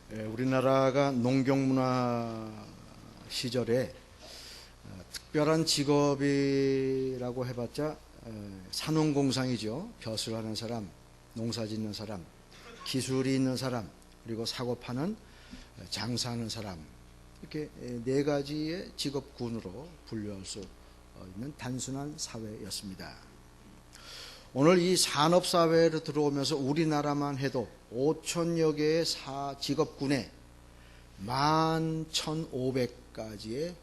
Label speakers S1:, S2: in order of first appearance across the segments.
S1: 우리나라가 농경문화 시절에 특별한 직업이라고 해봤자 산업공상이죠. 벼슬 하는 사람, 농사 짓는 사람, 기술이 있는 사람, 그리고 사고 파는 장사하는 사람, 이렇게 네 가지의 직업군으로 분류할 수 있는 단순한 사회였습니다. 오늘 이 산업사회로 들어오면서 우리나라만 해도 5천여 개의 직업군에 11,500가지의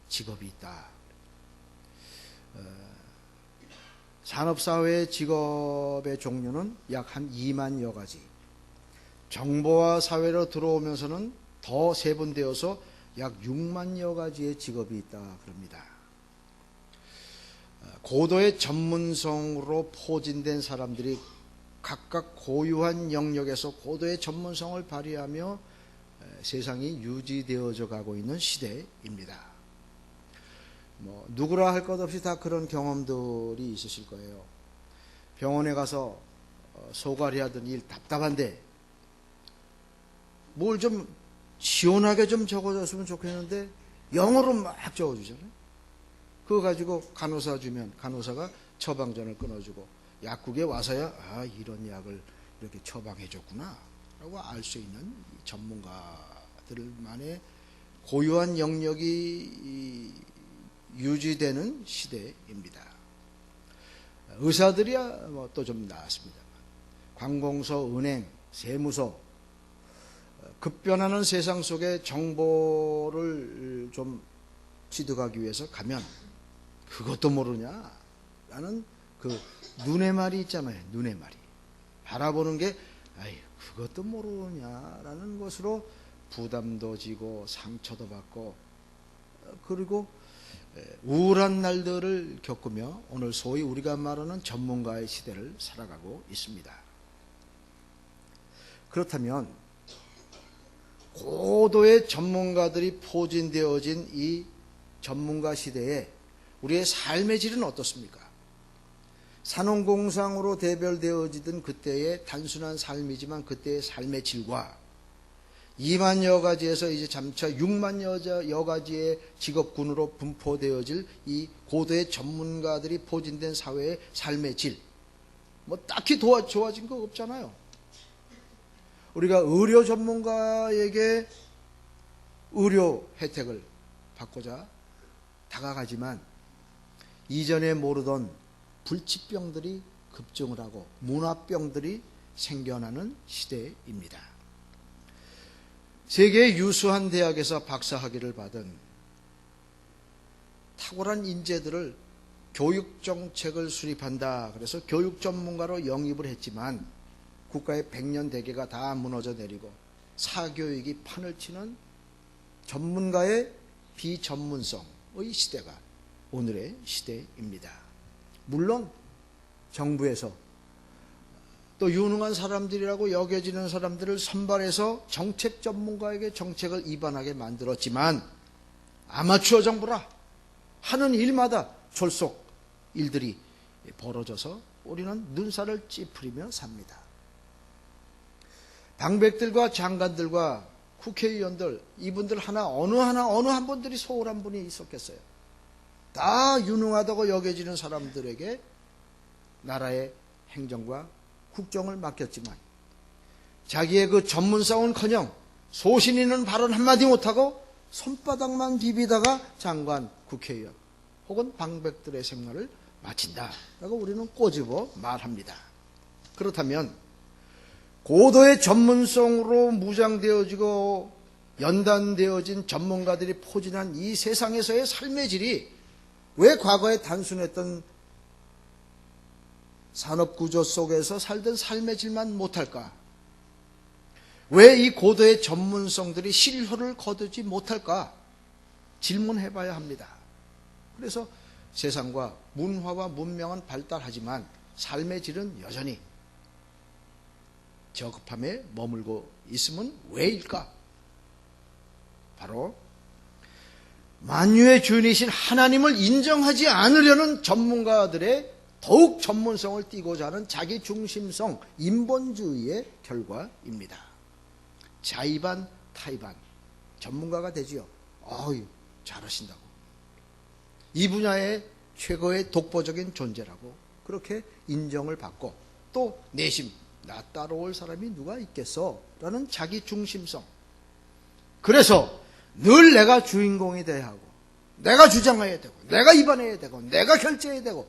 S1: 직업이 있다. 산업사회의 직업의 종류는 약 한 2만여 가지. 정보화 사회로 들어오면서는 더 세분되어서 약 6만여 가지의 직업이 있다 그럽니다. 고도의 전문성으로 포진된 사람들이 각각 고유한 영역에서 고도의 전문성을 발휘하며 세상이 유지되어져 가고 있는 시대입니다. 누구라 할 것 없이 다 그런 경험들이 있으실 거예요. 병원에 가서 소갈이 하던 일 답답한데 뭘 좀 시원하게 좀 적어줬으면 좋겠는데 영어로 막 적어주잖아요. 그거 가지고 간호사 주면 간호사가 처방전을 끊어주고 약국에 와서야 이런 약을 이렇게 처방해줬구나 라고 알 수 있는 전문가들만의 고유한 영역이 유지되는 시대입니다. 의사들이야 또 좀 나았습니다. 관공서, 은행, 세무서, 급변하는 세상 속에 정보를 좀 취득하기 위해서 가면 그것도 모르냐라는 그 눈의 말이 있잖아요. 눈의 말이. 바라보는 게 그것도 모르냐라는 것으로 부담도 지고 상처도 받고 그리고 우울한 날들을 겪으며 오늘 소위 우리가 말하는 전문가의 시대를 살아가고 있습니다. 그렇다면 고도의 전문가들이 포진되어진 이 전문가 시대에 우리의 삶의 질은 어떻습니까? 산업공상으로 대별되어지던 그때의 단순한 삶이지만 그때의 삶의 질과 2만여 가지에서 이제 점차 6만여 가지의 직업군으로 분포되어질 이 고도의 전문가들이 포진된 사회의 삶의 질, 딱히 좋아진 거 없잖아요. 우리가 의료 전문가에게 의료 혜택을 받고자 다가가지만 이전에 모르던 불치병들이 급증을 하고 문화병들이 생겨나는 시대입니다. 세계의 유수한 대학에서 박사학위를 받은 탁월한 인재들을 교육정책을 수립한다. 그래서 교육 전문가로 영입을 했지만 국가의 백년 대계가 다 무너져 내리고 사교육이 판을 치는 전문가의 비전문성의 시대가 오늘의 시대입니다. 물론 정부에서 또 유능한 사람들이라고 여겨지는 사람들을 선발해서 정책 전문가에게 정책을 입안하게 만들었지만 아마추어 정부라 하는 일마다 졸속 일들이 벌어져서 우리는 눈살을 찌푸리며 삽니다. 방백들과 장관들과 국회의원들 이분들 어느 한 분들이 소홀한 분이 있었겠어요. 다 유능하다고 여겨지는 사람들에게 나라의 행정과 국정을 맡겼지만 자기의 그 전문성은커녕 소신 있는 발언 한마디 못하고 손바닥만 비비다가 장관, 국회의원 혹은 방백들의 생활을 마친다라고 우리는 꼬집어 말합니다. 그렇다면 고도의 전문성으로 무장되어지고 연단되어진 전문가들이 포진한 이 세상에서의 삶의 질이 왜 과거에 단순했던 산업구조 속에서 살던 삶의 질만 못할까? 왜 이 고도의 전문성들이 실효를 거두지 못할까? 질문해봐야 합니다. 그래서 세상과 문화와 문명은 발달하지만 삶의 질은 여전히 저급함에 머물고 있음은 왜일까? 바로 만유의 주인이신 하나님을 인정하지 않으려는 전문가들의 더욱 전문성을 띠고자 하는 자기중심성, 인본주의의 결과입니다. 자의반 타의반 전문가가 되지요. 어휴, 잘하신다고. 이 분야의 최고의 독보적인 존재라고 그렇게 인정을 받고, 또 내심 나 따라올 사람이 누가 있겠어? 라는 자기 중심성. 그래서 늘 내가 주인공이 돼야 하고, 내가 주장해야 되고, 내가 입안해야 되고, 내가 결제해야 되고,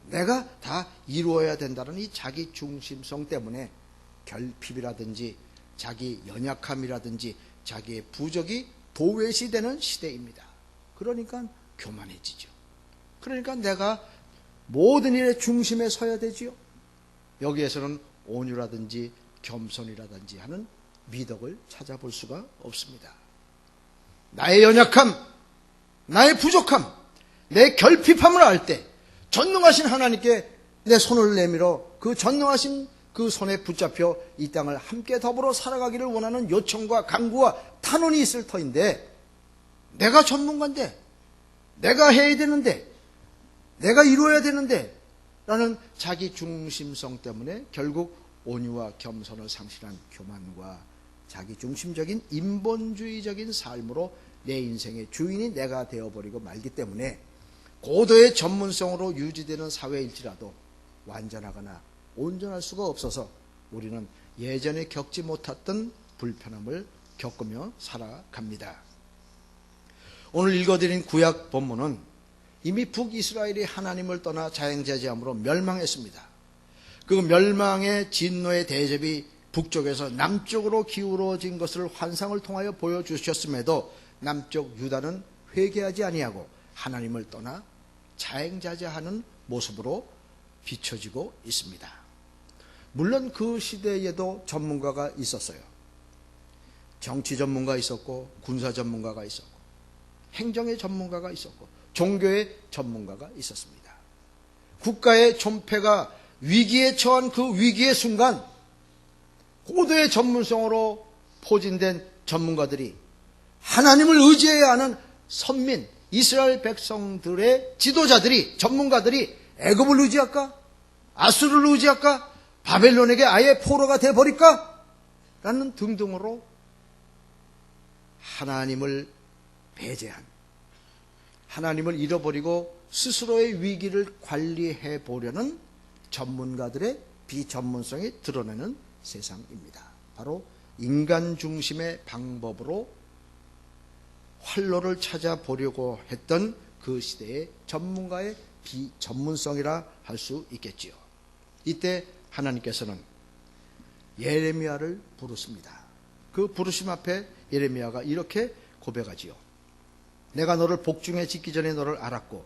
S1: 내가 다 이루어야 된다는 이 자기 중심성 때문에 결핍이라든지 자기 연약함이라든지 자기의 부족이 도외시되는 시대입니다. 그러니까 교만해지죠. 그러니까 내가 모든 일의 중심에 서야 되지요. 여기에서는 온유라든지 겸손이라든지 하는 미덕을 찾아볼 수가 없습니다. 나의 연약함, 나의 부족함, 내 결핍함을 알 때 전능하신 하나님께 내 손을 내밀어 그 전능하신 그 손에 붙잡혀 이 땅을 함께 더불어 살아가기를 원하는 요청과 간구와 탄원이 있을 터인데, 내가 전문가인데, 내가 해야 되는데, 내가 이루어야 되는데 라는 자기 중심성 때문에 결국 온유와 겸손을 상실한 교만과 자기 중심적인 인본주의적인 삶으로 내 인생의 주인이 내가 되어버리고 말기 때문에 고도의 전문성으로 유지되는 사회일지라도 완전하거나 온전할 수가 없어서 우리는 예전에 겪지 못했던 불편함을 겪으며 살아갑니다. 오늘 읽어드린 구약 본문은 이미 북이스라엘이 하나님을 떠나 자행자재함으로 멸망했습니다. 그 멸망의 진노의 대접이 북쪽에서 남쪽으로 기울어진 것을 환상을 통하여 보여주셨음에도 남쪽 유다는 회개하지 아니하고 하나님을 떠나 자행자재하는 모습으로 비춰지고 있습니다. 물론 그 시대에도 전문가가 있었어요. 정치 전문가 있었고, 군사 전문가가 있었고, 행정의 전문가가 있었고, 종교의 전문가가 있었습니다. 국가의 존폐가 위기에 처한 그 위기의 순간 고도의 전문성으로 포진된 전문가들이 하나님을 의지해야 하는 선민 이스라엘 백성들의 지도자들이, 전문가들이 애굽을 의지할까? 아수르를 의지할까? 바벨론에게 아예 포로가 되어버릴까? 라는 등등으로 하나님을 배제한, 하나님을 잃어버리고 스스로의 위기를 관리해 보려는 전문가들의 비전문성이 드러내는 세상입니다. 바로 인간 중심의 방법으로 활로를 찾아보려고 했던 그 시대의 전문가의 비전문성이라 할 수 있겠지요. 이때 하나님께서는 예레미야를 부르십니다. 그 부르심 앞에 예레미야가 이렇게 고백하지요. 내가 너를 복중에 짓기 전에 너를 알았고,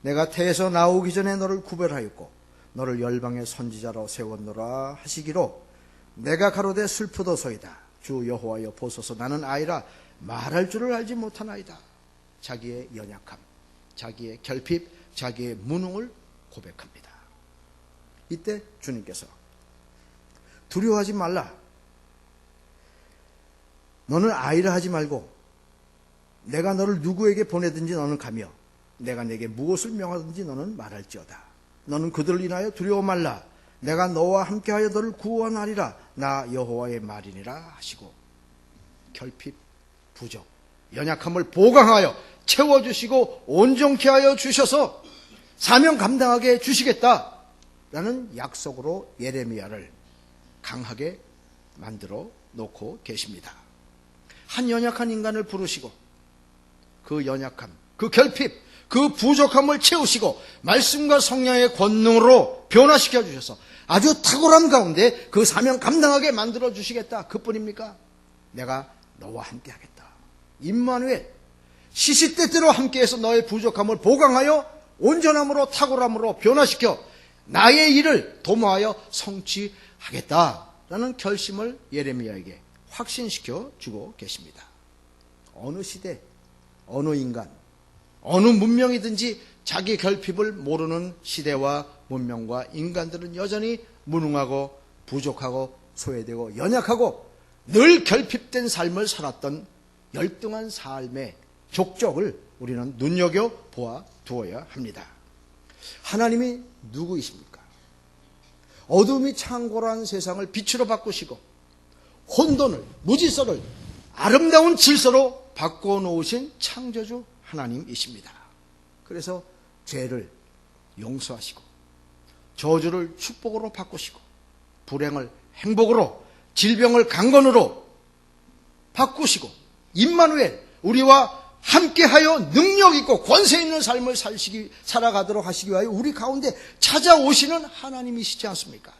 S1: 내가 태에서 나오기 전에 너를 구별하였고, 너를 열방의 선지자로 세웠노라 하시기로, 내가 가로되 슬프도소이다. 주 여호와여 보소서, 나는 아이라 말할 줄을 알지 못하나이다. 자기의 연약함, 자기의 결핍, 자기의 무능을 고백합니다. 이때 주님께서 두려워하지 말라. 너는 아이라 하지 말고 내가 너를 누구에게 보내든지 너는 가며 내가 내게 무엇을 명하든지 너는 말할지어다. 너는 그들을 인하여 두려워 말라. 내가 너와 함께하여 너를 구원하리라. 나 여호와의 말이니라 하시고, 결핍, 부족, 연약함을 보강하여 채워주시고 온전케 하여 주셔서 사명 감당하게 해 주시겠다라는 약속으로 예레미야를 강하게 만들어 놓고 계십니다. 한 연약한 인간을 부르시고 그 연약함, 그 결핍, 그 부족함을 채우시고 말씀과 성령의 권능으로 변화시켜 주셔서 아주 탁월한 가운데 그 사명 감당하게 만들어 주시겠다. 그뿐입니까? 내가 너와 함께 하겠다. 임마누엘, 시시때때로 함께해서 너의 부족함을 보강하여 온전함으로 탁월함으로 변화시켜 나의 일을 도모하여 성취하겠다라는 결심을 예레미야에게 확신시켜 주고 계십니다. 어느 시대, 어느 인간, 어느 문명이든지 자기 결핍을 모르는 시대와 문명과 인간들은 여전히 무능하고 부족하고 소외되고 연약하고 늘 결핍된 삶을 살았던 열등한 삶의 족적을 우리는 눈여겨보아 두어야 합니다. 하나님이 누구이십니까? 어둠이 창궐한 세상을 빛으로 바꾸시고 혼돈을, 무질서를 아름다운 질서로 바꿔놓으신 창조주 하나님이십니다. 그래서 죄를 용서하시고 저주를 축복으로 바꾸시고 불행을 행복으로 질병을 강건으로 바꾸시고 임마누엘 우리와 함께하여 능력 있고 권세 있는 삶을 살아가도록 하시기 위하여 우리 가운데 찾아오시는 하나님이시지 않습니까?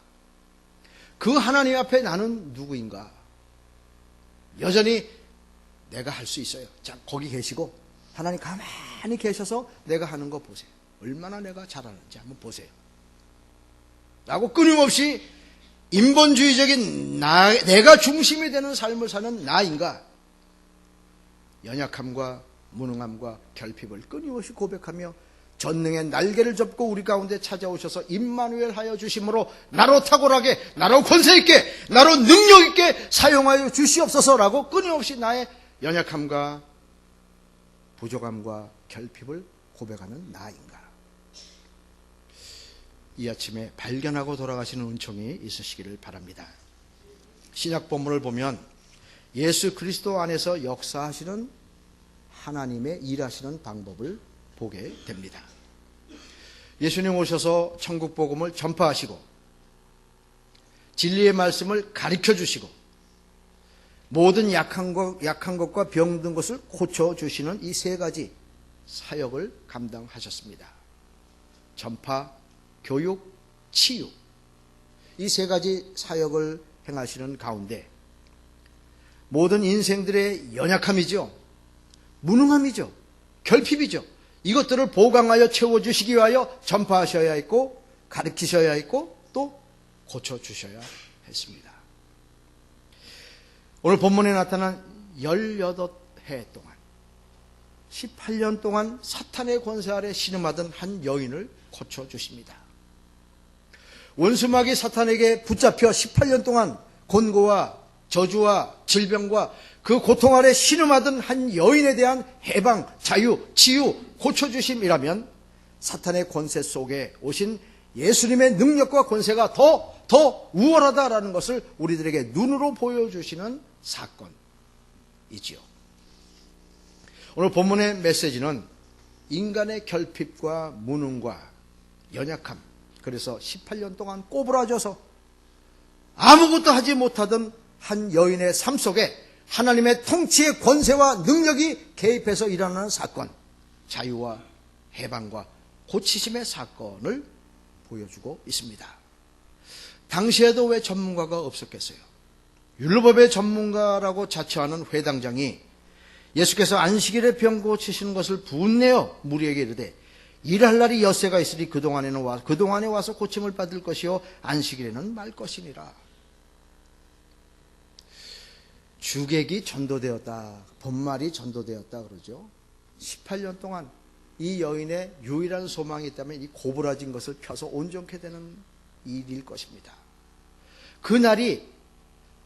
S1: 그 하나님 앞에 나는 누구인가? 여전히 내가 할 수 있어요. 자, 거기 계시고 하나님 가만히 계셔서 내가 하는 거 보세요. 얼마나 내가 잘하는지 한번 보세요. 라고 끊임없이 인본주의적인 내가 중심이 되는 삶을 사는 나인가? 연약함과 무능함과 결핍을 끊임없이 고백하며 전능의 날개를 접고 우리 가운데 찾아오셔서 임마누엘 하여 주심으로 나로 탁월하게, 나로 권세 있게, 나로 능력 있게 사용하여 주시옵소서라고 끊임없이 나의 연약함과 부족함과 결핍을 고백하는 나인가? 이 아침에 발견하고 돌아가시는 은총이 있으시기를 바랍니다. 신약 본문을 보면 예수 그리스도 안에서 역사하시는 하나님의 일하시는 방법을 보게 됩니다. 예수님 오셔서 천국 복음을 전파하시고 진리의 말씀을 가르쳐 주시고 모든 약한 것과 병든 것을 고쳐주시는 이 세 가지 사역을 감당하셨습니다. 전파, 교육, 치유. 이 세 가지 사역을 행하시는 가운데 모든 인생들의 연약함이죠. 무능함이죠. 결핍이죠. 이것들을 보강하여 채워주시기 위하여 전파하셔야 했고 가르치셔야 했고 또 고쳐주셔야 했습니다. 오늘 본문에 나타난 18해 동안 18년 동안 사탄의 권세 아래 신음하던 한 여인을 고쳐주십니다. 원수마귀 사탄에게 붙잡혀 18년 동안 곤고와 저주와 질병과 그 고통 아래 신음하던 한 여인에 대한 해방, 자유, 치유, 고쳐주심이라면 사탄의 권세 속에 오신 예수님의 능력과 권세가 더 우월하다라는 것을 우리들에게 눈으로 보여주시는 사건이지요. 오늘 본문의 메시지는 인간의 결핍과 무능과 연약함, 그래서 18년 동안 꼬부라져서 아무것도 하지 못하던 한 여인의 삶 속에 하나님의 통치의 권세와 능력이 개입해서 일어나는 사건, 자유와 해방과 고치심의 사건을 보여주고 있습니다. 당시에도 왜 전문가가 없었겠어요? 율법의 전문가라고 자처하는 회당장이 예수께서 안식일에 병 고치시는 것을 분내어 무리에게 이르되 일할 날이 엿새가 있으니 그동안에 와서 고침을 받을 것이요 안식일에는 말 것이니라. 주객이 전도되었다. 본말이 전도되었다 그러죠. 18년 동안 이 여인의 유일한 소망이 있다면 이 고부라진 것을 펴서 온전케 되는 일일 것입니다. 그 날이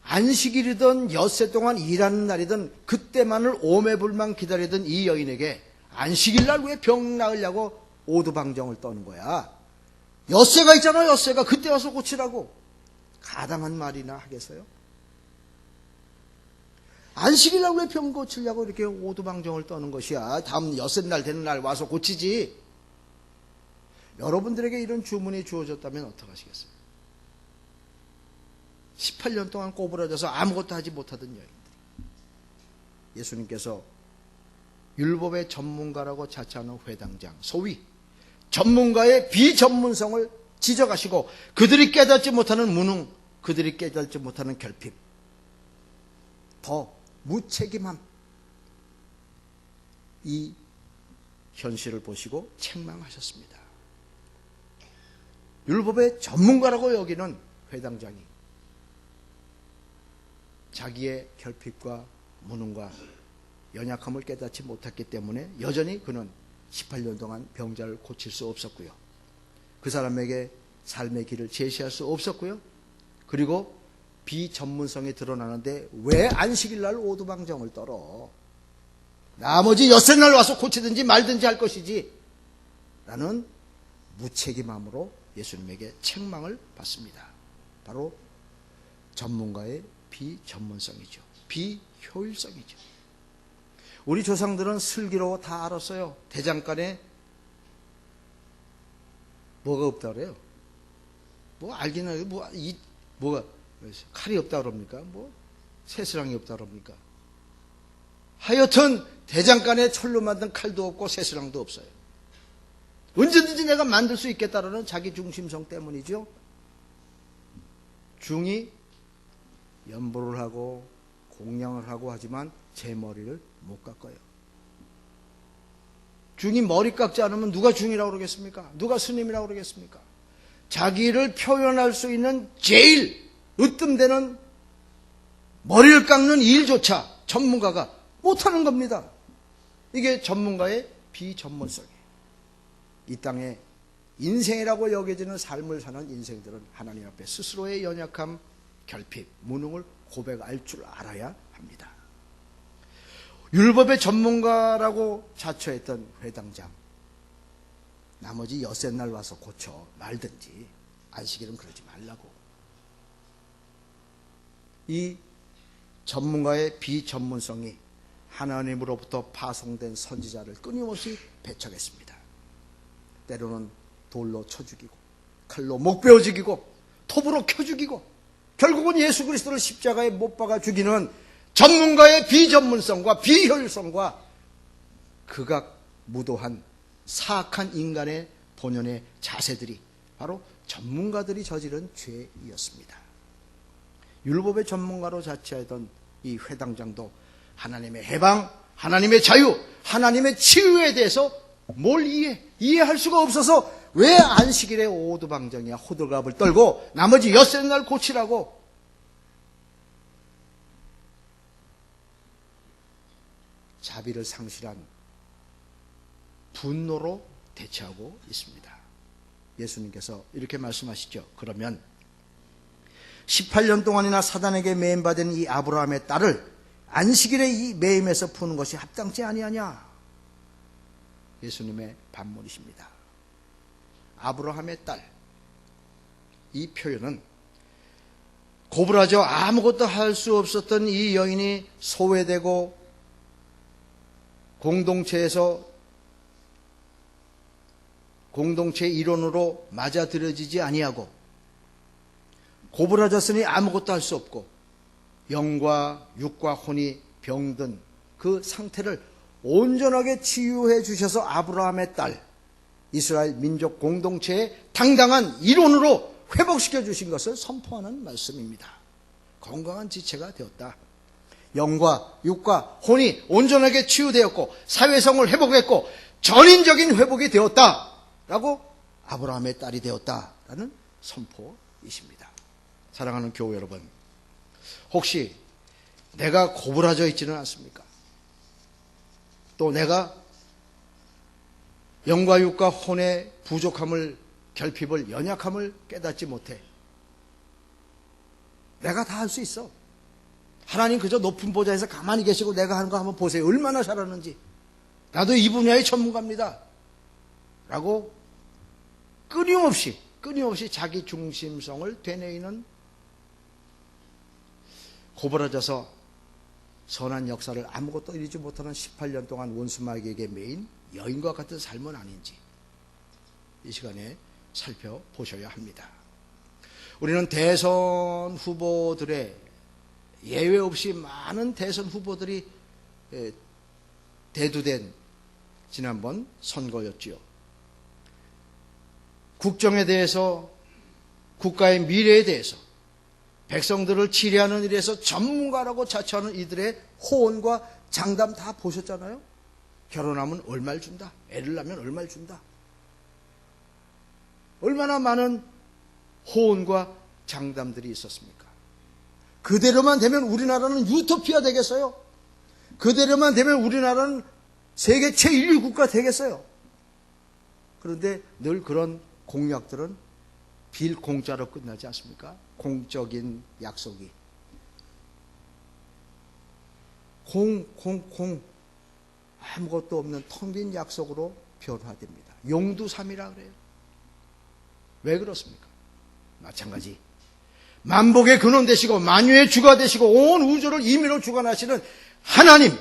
S1: 안식일이든 엿새 동안 일하는 날이든 그때만을 오매불망 기다리던 이 여인에게 안식일 날 왜 병 나으려고 오두방정을 떠는 거야. 엿새가 있잖아. 엿새가 그때 와서 고치라고. 가당한 말이나 하겠어요? 안식일 날 왜 병 고치려고 이렇게 오두방정을 떠는 것이야. 다음 엿새 날 되는 날 와서 고치지. 여러분들에게 이런 주문이 주어졌다면 어떡하시겠어요? 18년 동안 꼬부라져서 아무것도 하지 못하던 여인들. 예수님께서 율법의 전문가라고 자처하는 회당장, 소위 전문가의 비전문성을 지적하시고 그들이 깨닫지 못하는 무능, 그들이 깨닫지 못하는 결핍, 더 무책임함, 이 현실을 보시고 책망하셨습니다. 율법의 전문가라고 여기는 회당장이 자기의 결핍과 무능과 연약함을 깨닫지 못했기 때문에 여전히 그는 18년 동안 병자를 고칠 수 없었고요. 그 사람에게 삶의 길을 제시할 수 없었고요. 그리고 비전문성이 드러나는데 왜 안식일 날 오두방정을 떨어? 나머지 엿새 날 와서 고치든지 말든지 할 것이지. 라는 무책임함으로 예수님에게 책망을 받습니다. 바로 전문가의 비전문성이죠. 비효율성이죠. 우리 조상들은 슬기로워 다 알았어요. 대장간에 뭐가 없다 그래요? 뭐 알기는 뭐가 칼이 없다 그럽니까? 뭐 새스랑이 없다 그럽니까? 하여튼 대장간에 철로 만든 칼도 없고 새스랑도 없어요. 언제든지 내가 만들 수 있겠다라는 자기 중심성 때문이죠. 중이 연보를 하고 공양을 하고 하지만 제 머리를 못 깎아요. 중이 머리 깎지 않으면 누가 중이라고 그러겠습니까? 누가 스님이라고 그러겠습니까? 자기를 표현할 수 있는 제일 으뜸되는 머리를 깎는 일조차 전문가가 못하는 겁니다. 이게 전문가의 비전문성이에요. 이 땅에 인생이라고 여겨지는 삶을 사는 인생들은 하나님 앞에 스스로의 연약함, 결핍, 무능을 고백할 줄 알아야 합니다. 율법의 전문가라고 자처했던 회당장, 나머지 엿새 날 와서 고쳐 말든지 안식일은 그러지 말라고. 이 전문가의 비전문성이 하나님으로부터 파송된 선지자를 끊임없이 배척했습니다. 때로는 돌로 쳐 죽이고 칼로 목 베어 죽이고 톱으로 켜 죽이고 결국은 예수 그리스도를 십자가에 못 박아 죽이는 전문가의 비전문성과 비효율성과 극악 무도한 사악한 인간의 본연의 자세들이 바로 전문가들이 저지른 죄이었습니다. 율법의 전문가로 자처하던 이 회당장도 하나님의 해방, 하나님의 자유, 하나님의 치유에 대해서 뭘 이해할 수가 없어서 왜 안식일에 오두방정이야 호들갑을 떨고 나머지 엿새 날 고치라고 자비를 상실한 분노로 대처하고 있습니다. 예수님께서 이렇게 말씀하시죠. 그러면 18년 동안이나 사단에게 매임받은 이 아브라함의 딸을 안식일에 이 매임에서 푸는 것이 합당치 아니하냐? 예수님의 반문이십니다. 아브라함의 딸, 이 표현은 고부라져 아무것도 할 수 없었던 이 여인이 소외되고 공동체의 일원으로 맞아들여지지 아니하고 고부라졌으니 아무것도 할 수 없고 영과 육과 혼이 병든 그 상태를 온전하게 치유해 주셔서 아브라함의 딸, 이스라엘 민족 공동체의 당당한 일원으로 회복시켜 주신 것을 선포하는 말씀입니다. 건강한 지체가 되었다. 영과 육과 혼이 온전하게 치유되었고 사회성을 회복했고 전인적인 회복이 되었다라고 아브라함의 딸이 되었다라는 선포이십니다. 사랑하는 교회 여러분, 혹시 내가 고부라져 있지는 않습니까? 또 내가 영과 육과 혼의 부족함을, 결핍을, 연약함을 깨닫지 못해. 내가 다 할 수 있어. 하나님 그저 높은 보좌에서 가만히 계시고 내가 하는 거 한번 보세요. 얼마나 잘하는지. 나도 이 분야의 전문가입니다. 라고 끊임없이 자기 중심성을 되뇌이는, 고부라져서 선한 역사를 아무것도 이루지 못하는 18년 동안 원수마귀에게 매인 여인과 같은 삶은 아닌지 이 시간에 살펴보셔야 합니다. 우리는 대선 후보들의 예외 없이 많은 대선 후보들이 대두된 지난번 선거였지요. 국정에 대해서, 국가의 미래에 대해서, 백성들을 치리하는 일에서 전문가라고 자처하는 이들의 호언과 장담 다 보셨잖아요. 결혼하면 얼마를 준다. 애를 낳으면 얼마를 준다. 얼마나 많은 호언과 장담들이 있었습니까? 그대로만 되면 우리나라는 유토피아 되겠어요? 그대로만 되면 우리나라는 세계 제1위 국가 되겠어요? 그런데 늘 그런 공약들은 빌공짜로 끝나지 않습니까? 공적인 약속이. 아무것도 없는 텅 빈 약속으로 변화됩니다. 용두삼이라 그래요. 왜 그렇습니까? 마찬가지. 만복의 근원 되시고 만유의 주가 되시고 온 우주를 임의로 주관하시는 하나님,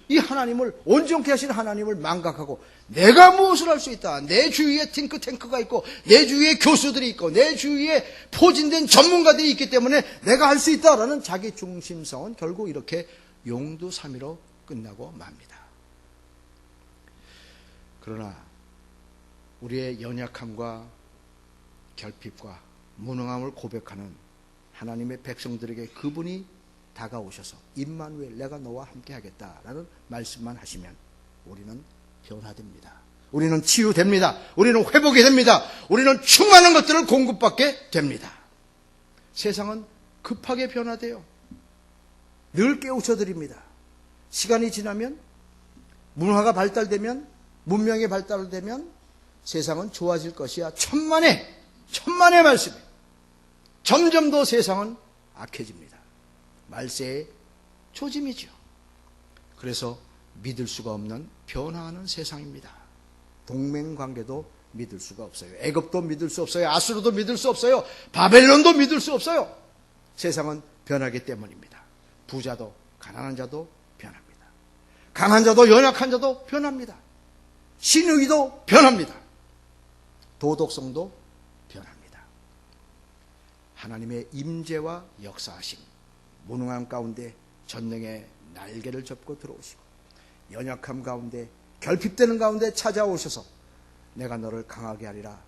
S1: 이 하나님을, 온전케 하시는 하나님을 망각하고 내가 무엇을 할 수 있다, 내 주위에 탱크가 있고 내 주위에 교수들이 있고 내 주위에 포진된 전문가들이 있기 때문에 내가 할 수 있다라는 자기 중심성은 결국 이렇게 용두사미로 끝나고 맙니다. 그러나 우리의 연약함과 결핍과 무능함을 고백하는 하나님의 백성들에게 그분이 다가오셔서 임마누엘, 내가 너와 함께 하겠다라는 말씀만 하시면 우리는 변화됩니다. 우리는 치유됩니다. 우리는 회복이 됩니다. 우리는 충만한 것들을 공급받게 됩니다. 세상은 급하게 변화돼요. 늘 깨우쳐드립니다. 시간이 지나면, 문화가 발달되면, 문명이 발달되면 세상은 좋아질 것이야. 천만의 말씀이에요. 점점 더 세상은 악해집니다. 말세의 조짐이죠. 그래서 믿을 수가 없는 변화하는 세상입니다. 동맹관계도 믿을 수가 없어요. 애굽도 믿을 수 없어요. 아수르도 믿을 수 없어요. 바벨론도 믿을 수 없어요. 세상은 변하기 때문입니다. 부자도 가난한 자도 변합니다. 강한 자도 연약한 자도 변합니다. 신의도 변합니다. 도덕성도 변합니다. 하나님의 임재와 역사하심, 무능함 가운데 전능의 날개를 접고 들어오시고 연약함 가운데 결핍되는 가운데 찾아오셔서 내가 너를 강하게 하리라,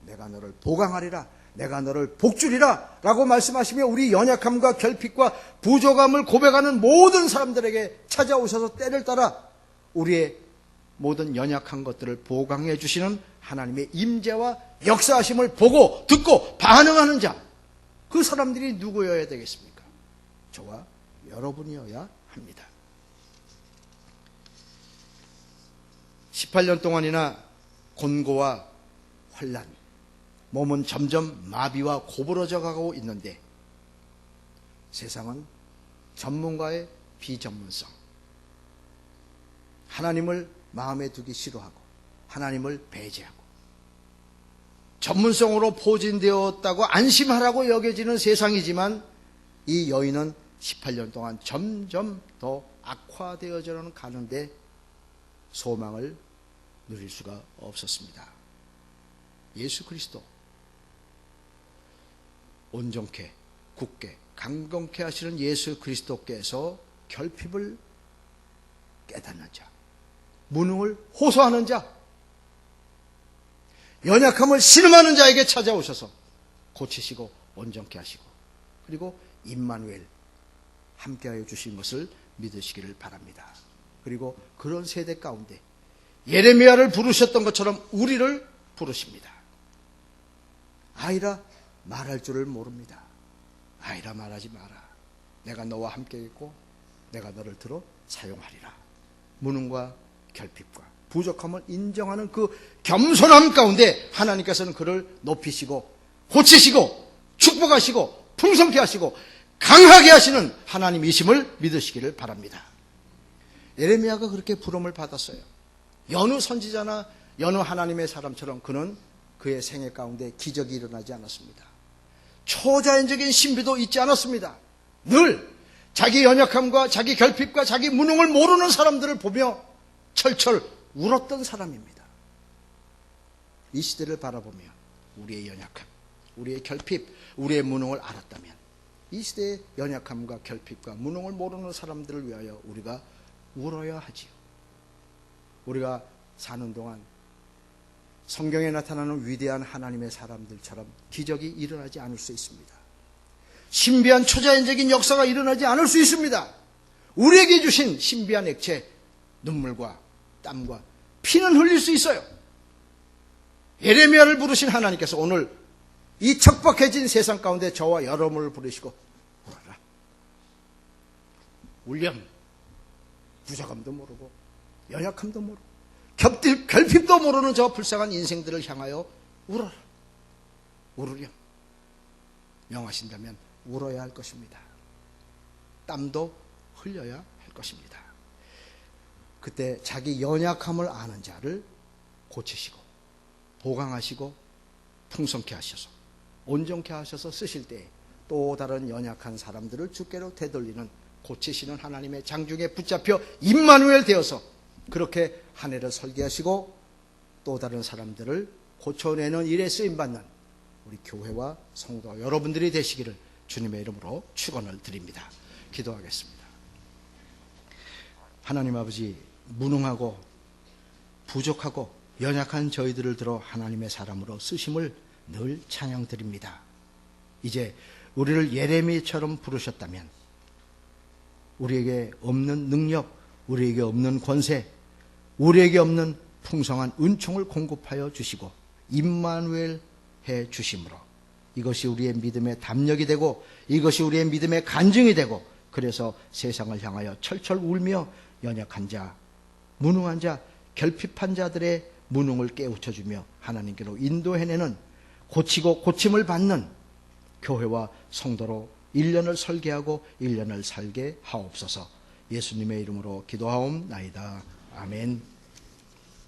S1: 내가 너를 보강하리라, 내가 너를 복주리라 라고 말씀하시며 우리 연약함과 결핍과 부족함을 고백하는 모든 사람들에게 찾아오셔서 때를 따라 우리의 모든 연약한 것들을 보강해 주시는 하나님의 임재와 역사하심을 보고 듣고 반응하는 자, 그 사람들이 누구여야 되겠습니까? 저와 여러분이어야 합니다. 18년 동안이나 곤고와 환난, 몸은 점점 마비와 고부러져 가고 있는데 세상은 전문가의 비전문성, 하나님을 마음에 두기 싫어하고 하나님을 배제하고 전문성으로 포진되었다고 안심하라고 여겨지는 세상이지만 이 여인은 18년 동안 점점 더 악화되어져 가는데 소망을 누릴 수가 없었습니다. 예수 그리스도 온전케, 굳게, 강건케 하시는 예수 그리스도께서 결핍을 깨닫는 자, 무능을 호소하는 자, 연약함을 신음하는 자에게 찾아오셔서 고치시고 온전케 하시고 그리고 임마누엘 함께하여 주신 것을 믿으시기를 바랍니다. 그리고 그런 세대 가운데 예레미야를 부르셨던 것처럼 우리를 부르십니다. 아이라 말할 줄을 모릅니다. 아이라 말하지 마라. 내가 너와 함께 있고 내가 너를 들어 사용하리라. 무능과 결핍과 부족함을 인정하는 그 겸손함 가운데 하나님께서는 그를 높이시고 고치시고 축복하시고 풍성케 하시고 강하게 하시는 하나님이심을 믿으시기를 바랍니다. 예레미야가 그렇게 부름을 받았어요. 여느 선지자나 여느 하나님의 사람처럼 그는 그의 생애 가운데 기적이 일어나지 않았습니다. 초자연적인 신비도 있지 않았습니다. 늘 자기 연약함과 자기 결핍과 자기 무능을 모르는 사람들을 보며 철철 울었던 사람입니다. 이 시대를 바라보며 우리의 연약함, 우리의 결핍, 우리의 무능을 알았다면 이 시대의 연약함과 결핍과 무능을 모르는 사람들을 위하여 우리가 울어야 하지요. 우리가 사는 동안 성경에 나타나는 위대한 하나님의 사람들처럼 기적이 일어나지 않을 수 있습니다. 신비한 초자연적인 역사가 일어나지 않을 수 있습니다. 우리에게 주신 신비한 액체, 눈물과 땀과 피는 흘릴 수 있어요. 예레미야를 부르신 하나님께서 오늘 이 척박해진 세상 가운데 저와 여러분을 부르시고 울어라. 울렴. 부족함도 모르고 연약함도 모르고 결핍도 모르는 저 불쌍한 인생들을 향하여 울어라. 울으렴. 명하신다면 울어야 할 것입니다. 땀도 흘려야 할 것입니다. 그때 자기 연약함을 아는 자를 고치시고 보강하시고 풍성케 하셔서 온전케 하셔서 쓰실 때 또 다른 연약한 사람들을 주께로 되돌리는 고치시는 하나님의 장중에 붙잡혀 임마누엘 되어서 그렇게 한 해를 설계하시고 또 다른 사람들을 고쳐내는 일에 쓰임받는 우리 교회와 성도 여러분들이 되시기를 주님의 이름으로 축원을 드립니다. 기도하겠습니다. 하나님 아버지, 무능하고 부족하고 연약한 저희들을 들어 하나님의 사람으로 쓰심을 늘 찬양드립니다. 이제 우리를 예레미야처럼 부르셨다면 우리에게 없는 능력, 우리에게 없는 권세, 우리에게 없는 풍성한 은총을 공급하여 주시고 임마누엘 해 주심으로 이것이 우리의 믿음의 담력이 되고 이것이 우리의 믿음의 간증이 되고 그래서 세상을 향하여 철철 울며 연약한 자, 무능한 자, 결핍한 자들의 무능을 깨우쳐주며 하나님께로 인도해내는 고치고 고침을 받는 교회와 성도로 1년을 설계하고 1년을 살게 하옵소서. 예수님의 이름으로 기도하옵나이다. 아멘.